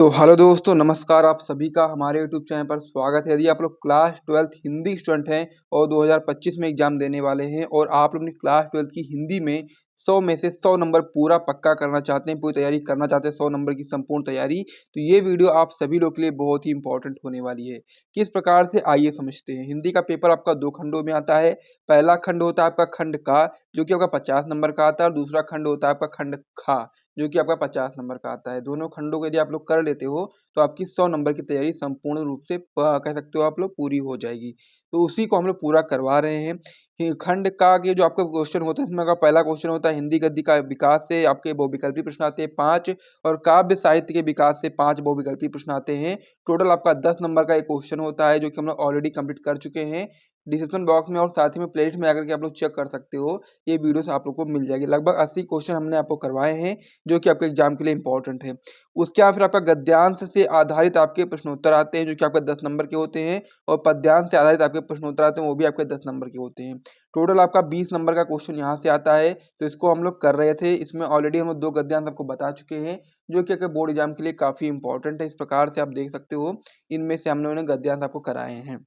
तो हेलो दोस्तों, नमस्कार। आप सभी का हमारे यूट्यूब चैनल पर स्वागत है। यदि आप लोग क्लास 12th हिंदी स्टूडेंट हैं और 2025 में एग्जाम देने वाले हैं और आप लोग अपनी क्लास 12th की हिंदी में 100 में से 100 नंबर पूरा पक्का करना चाहते हैं, पूरी तैयारी करना चाहते हैं, 100 नंबर की संपूर्ण तैयारी, तो ये वीडियो आप सभी लोग के लिए बहुत ही इंपॉर्टेंट होने वाली है। किस प्रकार से, आइए समझते हैं। हिंदी का पेपर आपका 2 खंडों में आता है। पहला खंड होता है आपका खंड का, जो कि आपका 50 नंबर का आता है, और दूसरा खंड होता है आपका खंड खा, जो कि आपका 50 नंबर का आता है। दोनों खंडों को यदि आप लोग कर लेते हो तो आपकी 100 नंबर की तैयारी संपूर्ण रूप से कह सकते हो आप लोग पूरी हो जाएगी। तो उसी को हम लोग पूरा करवा रहे हैं। खंड का के जो आपका क्वेश्चन होता है, इसमें का पहला क्वेश्चन होता है हिंदी गद्य का विकास से आपके बहुविकल्पी प्रश्न आते हैं 5, और काव्य साहित्य के विकास से 5 बहुविकल्पी प्रश्न आते हैं। टोटल आपका 10 नंबर का एक क्वेश्चन होता है, जो कि हम लोग ऑलरेडी कंप्लीट कर चुके हैं। डिस्क्रिप्शन बॉक्स में और साथ ही में प्लेलिस्ट में आकर के आप लोग चेक कर सकते हो। ये वीडियोस आप लोग को मिल जाएगी। लगभग 80 क्वेश्चन हमने आपको करवाए हैं, जो कि आपके एग्जाम के लिए इंपॉर्टेंट है। उसके बाद फिर आपका गद्यांश से आधारित आपके प्रश्नोत्तर आते हैं, जो कि आपका 10 नंबर के होते हैं, और पद्यांश से आधारित आपके प्रश्नोत्तर आते हैं, वो भी आपके 10 नंबर के होते हैं। टोटल आपका 20 नंबर का क्वेश्चन यहाँ से आता है। तो इसको हम लोग कर रहे थे। इसमें ऑलरेडी हम लोग 2 गद्यांश आपको बता चुके हैं, जो कि आपके बोर्ड एग्जाम के लिए काफी इंपॉर्टेंट है। इस प्रकार से आप देख सकते हो, इनमें से हम लोगों ने गद्यांश आपको कराए हैं।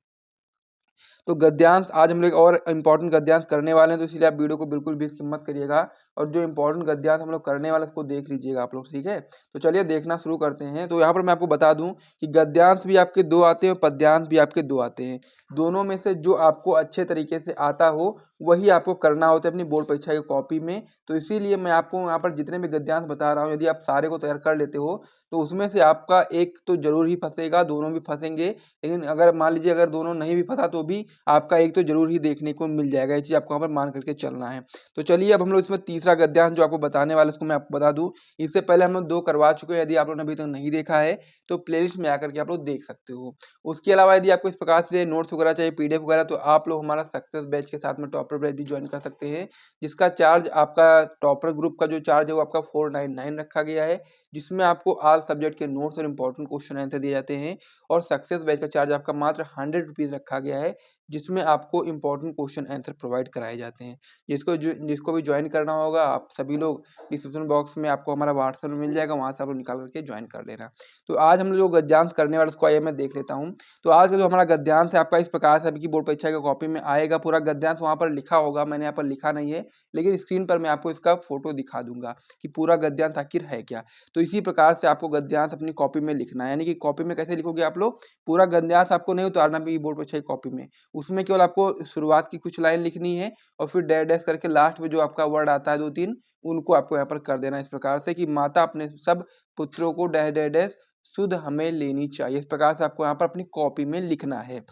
तो गद्यांश आज हम लोग और इम्पोर्टेंट गद्यांश करने वाले हैं, तो इसलिए आप वीडियो को बिल्कुल भी स्किप मत करिएगा, और जो इम्पोर्टेंट गद्यांश हम लोग करने वाले उसको देख लीजिएगा आप लोग, ठीक है। तो चलिए देखना शुरू करते हैं। तो यहाँ पर मैं आपको बता दूं कि गद्यांश भी आपके 2 आते हैं और पद्यांश भी आपके 2 आते हैं। दोनों में से जो आपको अच्छे तरीके से आता हो वही आपको करना होता है अपनी बोर्ड परीक्षा की कॉपी में। तो इसीलिए मैं आपको यहाँ पर जितने भी गद्यांश बता रहा हूँ, यदि आप सारे को तैयार कर लेते हो तो उसमें से आपका एक तो जरूर ही फंसेगा, दोनों भी फंसेंगे। लेकिन अगर मान लीजिए अगर दोनों नहीं भी फंसा तो भी आपका एक तो जरूर ही देखने को मिल जाएगा। ये चीज आपको यहाँ पर मान करके चलना है। तो चलिए अब हम लोग इसमें तीसरा गद्यांश जो आपको बताने वाले उसको मैं आपको बता दूं। इससे पहले हम लोग 2 करवा चुके हैं। यदि आप लोगों ने अभी तक नहीं देखा है तो प्लेलिस्ट में आकर के आप लोग देख सकते हो। उसके अलावा यदि आपको इस प्रकार से नोट्स वगैरह चाहिए, पीडीएफ वगैरह, तो आप लोग हमारा सक्सेस बैच के साथ में टॉपर बैच भी ज्वाइन कर सकते हैं, जिसका चार्ज आपका टॉपर ग्रुप का जो चार्ज है वो आपका 499 रखा गया है, जिसमें आपको ऑल सब्जेक्ट के नोट्स और इंपॉर्टेंट क्वेश्चन आंसर दिए जाते हैं। और सक्सेस बैच का चार्ज आपका मात्र 100 रुपीज रखा गया है, जिसमें आपको इंपॉर्टेंट क्वेश्चन आंसर प्रोवाइड कराए जाते हैं। जिसको भी ज्वाइन करना होगा, आप सभी लोग डिस्क्रिप्शन बॉक्स में आपको हमारा व्हाट्सएप मिल जाएगा, वहां से आप लोग निकाल करके ज्वाइन कर लेना। तो आज हम लोग जो गद्यांश करने वाले उसको आइए मैं देख लेता हूँ। तो आज का जो हमारा गद्यांश है आपका इस प्रकार से आपकी बोर्ड परीक्षा की कॉपी में आएगा। पूरा गद्यांश वहां पर लिखा होगा, मैंने यहाँ पर लिखा नहीं है, लेकिन स्क्रीन पर मैं आपको इसका फोटो दिखा दूंगा कि पूरा गद्यांश आखिर है क्या। तो इसी प्रकार से आपको गद्यांश अपनी कॉपी में लिखना है। यानी कि कॉपी में कैसे लिखोगे आप लोग, पूरा गद्यांश आपको नहीं उतारना भी बोर्ड परीक्षा की कॉपी में। उसमें केवल आपको शुरुआत की कुछ लाइन लिखनी है, और फिर डैश डैश करके लास्ट में जो आपका वर्ड आता है 2-3, उनको आपको यहाँ पर कर देना इस प्रकार से कि माता अपने सब पुत्रों को डैश डैश डैश सुध हमें लेनी चाहिए। इस प्रकार से आपको यहाँ पर अपनी कॉपी में लिखना है।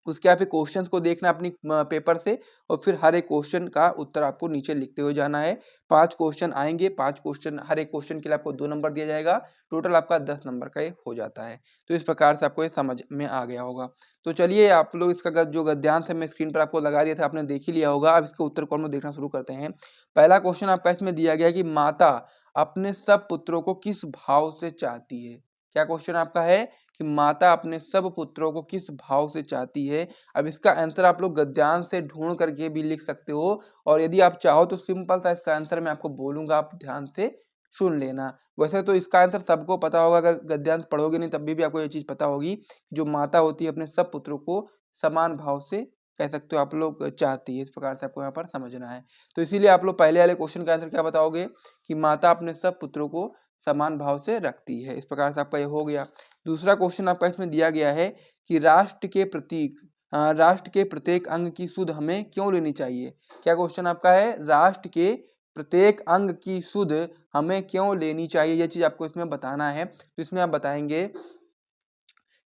उसके बाद फिर क्वेश्चंस को देखना अपनी पेपर से, और फिर हर एक क्वेश्चन का उत्तर आपको नीचे लिखते हुए जाना है। 5 क्वेश्चन आएंगे, 5 क्वेश्चन, हर एक क्वेश्चन के लिए आपको 2 नंबर दिया जाएगा। टोटल आपका 10 नंबर का ये हो जाता है। तो इस प्रकार से आपको ये समझ में आ गया होगा। तो चलिए आप लोग इसका जो गद्यांश है मैं स्क्रीन पर आपको लगा दिया था, आपने देख ही लिया होगा। अब इसके उत्तर को हम लोग देखना शुरू करते हैं। पहला क्वेश्चन आपका इसमें दिया गया है कि माता अपने सब पुत्रों को किस भाव से चाहती है। क्या क्वेश्चन आपका है कि माता अपने सब पुत्रों को किस भाव से चाहती है। अब इसका आंसर आप लोग गद्यांश से ढूंढ करके भी लिख सकते हो, और यदि आप चाहो तो सिंपल सा इसका आंसर मैं आपको बोलूंगा, आप ध्यान से सुन लेना। वैसे तो इसका आंसर सबको पता होगा, अगर गद्यांश पढ़ोगे नहीं तब भी आपको ये चीज पता होगी। जो माता होती है अपने सब पुत्रों को समान भाव से कह सकते हो आप लोग चाहती है। इस प्रकार से आपको यहाँ पर समझना है। तो इसीलिए आप लोग पहले वाले क्वेश्चन का आंसर क्या बताओगे कि माता अपने सब पुत्रों को समान भाव से रखती है। इस प्रकार से आपका ये हो गया। दूसरा क्वेश्चन आपका इसमें दिया गया है कि राष्ट्र के प्रत्येक अंग की सुध हमें क्यों लेनी चाहिए। क्या क्वेश्चन आपका है, राष्ट्र के प्रत्येक अंग की सुध हमें क्यों लेनी चाहिए, ये चीज आपको इसमें बताना है। तो इसमें आप बताएंगे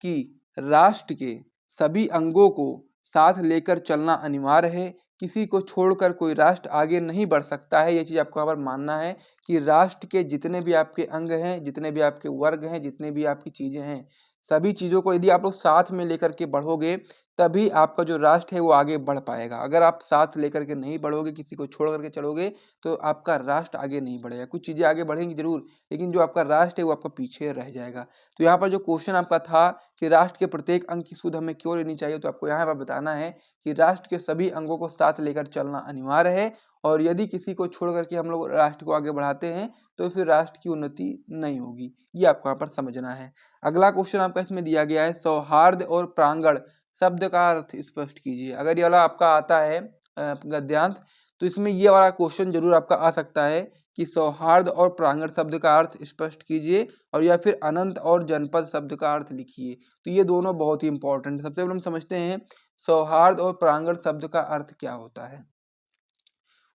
कि राष्ट्र के सभी अंगों को साथ लेकर चलना अनिवार्य है, किसी को छोड़कर कोई राष्ट्र आगे नहीं बढ़ सकता है। ये चीज आपको यहाँ पर मानना है कि राष्ट्र के जितने भी आपके अंग हैं, जितने भी आपके वर्ग हैं, जितने भी आपकी चीजें हैं, सभी चीजों को यदि आप लोग साथ में लेकर के बढ़ोगे तभी आपका जो राष्ट्र है वो आगे बढ़ पाएगा। अगर आप साथ लेकर के नहीं बढ़ोगे, किसी को छोड़ करके चलोगे, तो आपका राष्ट्र आगे नहीं बढ़ेगा। कुछ चीजें आगे बढ़ेंगी जरूर, लेकिन जो आपका राष्ट्र है वो आपका पीछे रह जाएगा। तो यहाँ पर जो क्वेश्चन आपका था कि राष्ट्र के प्रत्येक अंग की सुध हमें क्यों लेनी चाहिए, तो आपको यहाँ पर बताना है कि राष्ट्र के सभी अंगों को साथ लेकर चलना अनिवार्य है, और यदि किसी को छोड़ करके हम लोग राष्ट्र को आगे बढ़ाते हैं तो फिर राष्ट्र की उन्नति नहीं होगी। ये आपको यहाँ पर समझना है। अगला क्वेश्चन आपका इसमें दिया गया है, सौहार्द और प्रांगण शब्द का अर्थ स्पष्ट कीजिए। अगर ये वाला आपका आता है गद्यांश, तो इसमें ये वाला क्वेश्चन जरूर आपका आ सकता है कि सौहार्द और प्रांगण शब्द का अर्थ स्पष्ट कीजिए, और या फिर अनंत और जनपद शब्द का अर्थ लिखिए। तो ये दोनों बहुत ही इंपॉर्टेंट है। सबसे पहले हम समझते हैं सौहार्द और प्रांगण शब्द का अर्थ क्या होता है।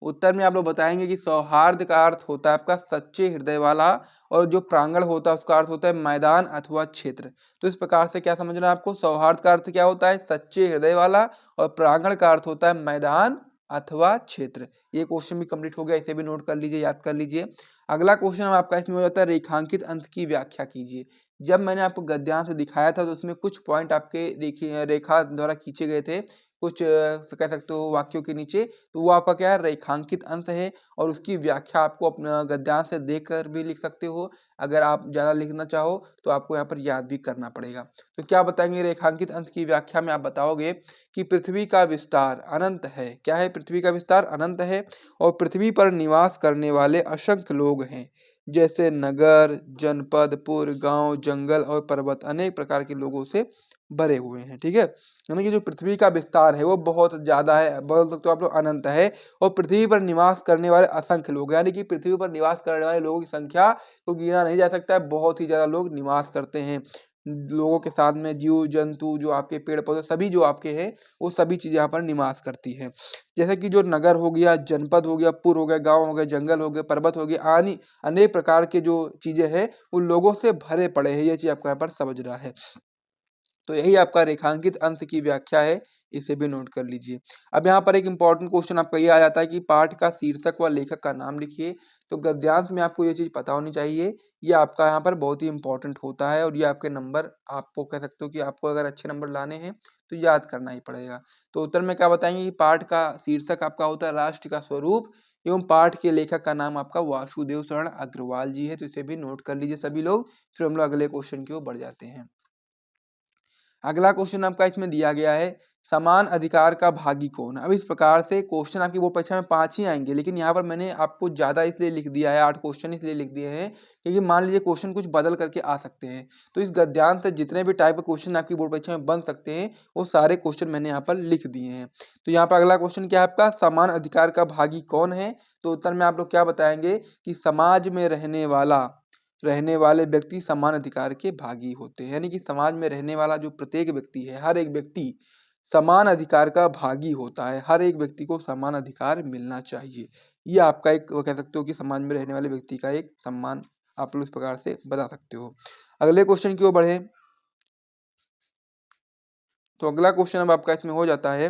उत्तर में आप लोग बताएंगे कि सौहार्द का अर्थ होता है आपका सच्चे हृदय वाला, और जो प्रांगण होता है उसका अर्थ होता है मैदान अथवा क्षेत्र। तो इस प्रकार से क्या समझना है आपको, सौहार्द का अर्थ क्या होता है, सच्चे हृदय वाला, और प्रांगण का अर्थ होता है मैदान अथवा क्षेत्र। ये क्वेश्चन भी कंप्लीट हो गया, इसे भी नोट कर लीजिए, याद कर लीजिए। अगला क्वेश्चन आपका इसमें हो जाता है रेखांकित अंश की व्याख्या कीजिए। जब मैंने आपको गद्यांश दिखाया था तो उसमें कुछ पॉइंट आपके रेखा द्वारा खींचे गए थे, कुछ कह सकते हो वाक्यों के नीचे, तो वो आपका क्या है, रेखांकित अंश है, और उसकी व्याख्या आपको अपना गद्यांश से देखकर भी लिख सकते हो। अगर आप ज़्यादा लिखना चाहो तो आपको यहाँ पर याद भी करना पड़ेगा। तो क्या बताएंगे रेखांकित अंश की व्याख्या में, आप बताओगे कि पृथ्वी का विस्तार अनंत है। क्या है, पृथ्वी का विस्तार अनंत है, और पृथ्वी पर निवास करने वाले असंख्य लोग हैं, जैसे नगर, जनपद, पुर, गांव, जंगल और पर्वत अनेक प्रकार के लोगों से भरे हुए हैं। ठीक है, यानी कि जो पृथ्वी का विस्तार है वो बहुत ज्यादा है, बोल सकते हो आप लोग अनंत है, और पृथ्वी पर निवास करने वाले असंख्य लोग, यानी कि पृथ्वी पर निवास करने वाले लोगों की संख्या को गिना नहीं जा सकता है, बहुत ही ज्यादा लोग निवास करते हैं। लोगों के साथ में जीव जंतु, जो आपके पेड़ पौधे सभी जो आपके हैं, वो सभी चीजें यहाँ पर निवास करती है। जैसे कि जो नगर हो गया, जनपद हो गया, पुर हो गया, गांव हो गया, जंगल हो गया, पर्वत हो गया, आदि अनेक प्रकार के जो चीजें हैं वो लोगों से भरे पड़े हैं। ये चीज आपको यहाँ पर समझ रहा है। तो यही आपका रेखांकित अंश की व्याख्या है, इसे भी नोट कर लीजिए। अब यहाँ पर एक इंपॉर्टेंट क्वेश्चन आपका ये आ जाता है कि पाठ का शीर्षक व लेखक का नाम लिखिए। तो गद्यांश में आपको ये चीज पता होनी चाहिए, ये आपका यहाँ पर बहुत ही इंपॉर्टेंट होता है, और ये आपके नंबर, आपको कह सकते हो कि आपको अगर अच्छे नंबर लाने हैं तो याद करना ही पड़ेगा। तो उत्तर में क्या बताएंगे कि पाठ का शीर्षक आपका होता है राष्ट्र का स्वरूप, एवं पाठ के लेखक का नाम आपका वासुदेव शरण अग्रवाल जी है। तो इसे भी नोट कर लीजिए सभी लोग, फिर हम लोग अगले क्वेश्चन की ओर बढ़ जाते हैं। अगला क्वेश्चन आपका इसमें दिया गया है, समान अधिकार का भागी कौन। अब इस प्रकार से क्वेश्चन आपकी बोर्ड परीक्षा में 5 ही आएंगे, लेकिन यहाँ पर मैंने आपको ज्यादा इसलिए लिख दिया है, 8 क्वेश्चन इसलिए लिख दिए हैं क्योंकि मान लीजिए क्वेश्चन कुछ बदल करके आ सकते हैं। तो इस गद्यांश से जितने भी टाइप के क्वेश्चन आपकी बोर्ड परीक्षा में बन सकते हैं, वो सारे क्वेश्चन मैंने यहाँ पर लिख दिए हैं। तो यहाँ पर अगला क्वेश्चन क्या है आपका, समान अधिकार का भागी कौन है। तो उत्तर में आप लोग क्या बताएंगे कि समाज में रहने वाले व्यक्ति समान अधिकार के भागी होते हैं। यानी कि समाज में रहने वाला जो प्रत्येक व्यक्ति है, हर एक व्यक्ति समान अधिकार का भागी होता है। हर एक व्यक्ति को समान अधिकार मिलना चाहिए। ये आपका एक, वो कह सकते हो कि समाज में रहने वाले व्यक्ति का एक सम्मान आप लोग इस प्रकार से बता सकते हो। अगले क्वेश्चन की ओर बढ़े। तो अगला क्वेश्चन अब आपका इसमें हो जाता है,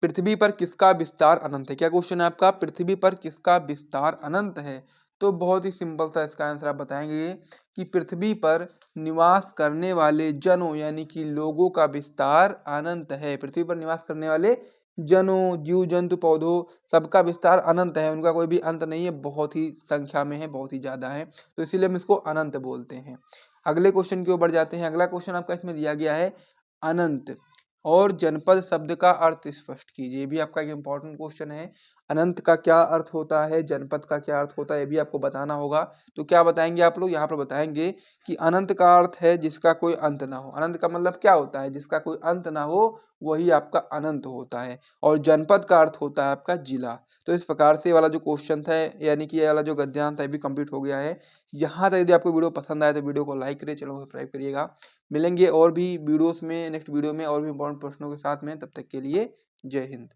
पृथ्वी पर किसका विस्तार अनंत है। क्या क्वेश्चन है आपका, पृथ्वी पर किसका विस्तार अनंत है। तो बहुत ही सिंपल सा इसका आंसर आप बताएंगे कि पृथ्वी पर निवास करने वाले जनों यानी कि लोगों का विस्तार अनंत है। पृथ्वी पर निवास करने वाले जनों, जीव जंतु, पौधों, सबका विस्तार अनंत है, उनका कोई भी अंत नहीं है, बहुत ही संख्या में है, बहुत ही ज्यादा है, तो इसीलिए हम इसको अनंत बोलते हैं। अगले क्वेश्चन की ओर बढ़ जाते हैं। अगला क्वेश्चन आपका इसमें दिया गया है, अनंत और जनपद शब्द का अर्थ स्पष्ट कीजिए। ये भी आपका एक इंपॉर्टेंट क्वेश्चन है। अनंत का क्या अर्थ होता है, जनपद का क्या अर्थ होता है, ये भी आपको बताना होगा। तो क्या बताएंगे आप लोग, यहाँ पर बताएंगे कि अनंत का अर्थ है जिसका कोई अंत ना हो। अनंत का मतलब क्या होता है, जिसका कोई अंत ना हो, वही आपका अनंत होता है। और जनपद का अर्थ होता है आपका जिला। तो इस प्रकार से वाला जो क्वेश्चन था, यानी कि ये वाला जो गद्यांश था, ये भी कंप्लीट हो गया है। यहाँ तक यदि आपको वीडियो पसंद आए तो वीडियो को लाइक करिए, चैनल को सब्सक्राइब करिएगा। मिलेंगे और भी वीडियोस में, नेक्स्ट वीडियो में और भी इंपॉर्टेंट प्रश्नों के साथ में। तब तक के लिए जय हिंद।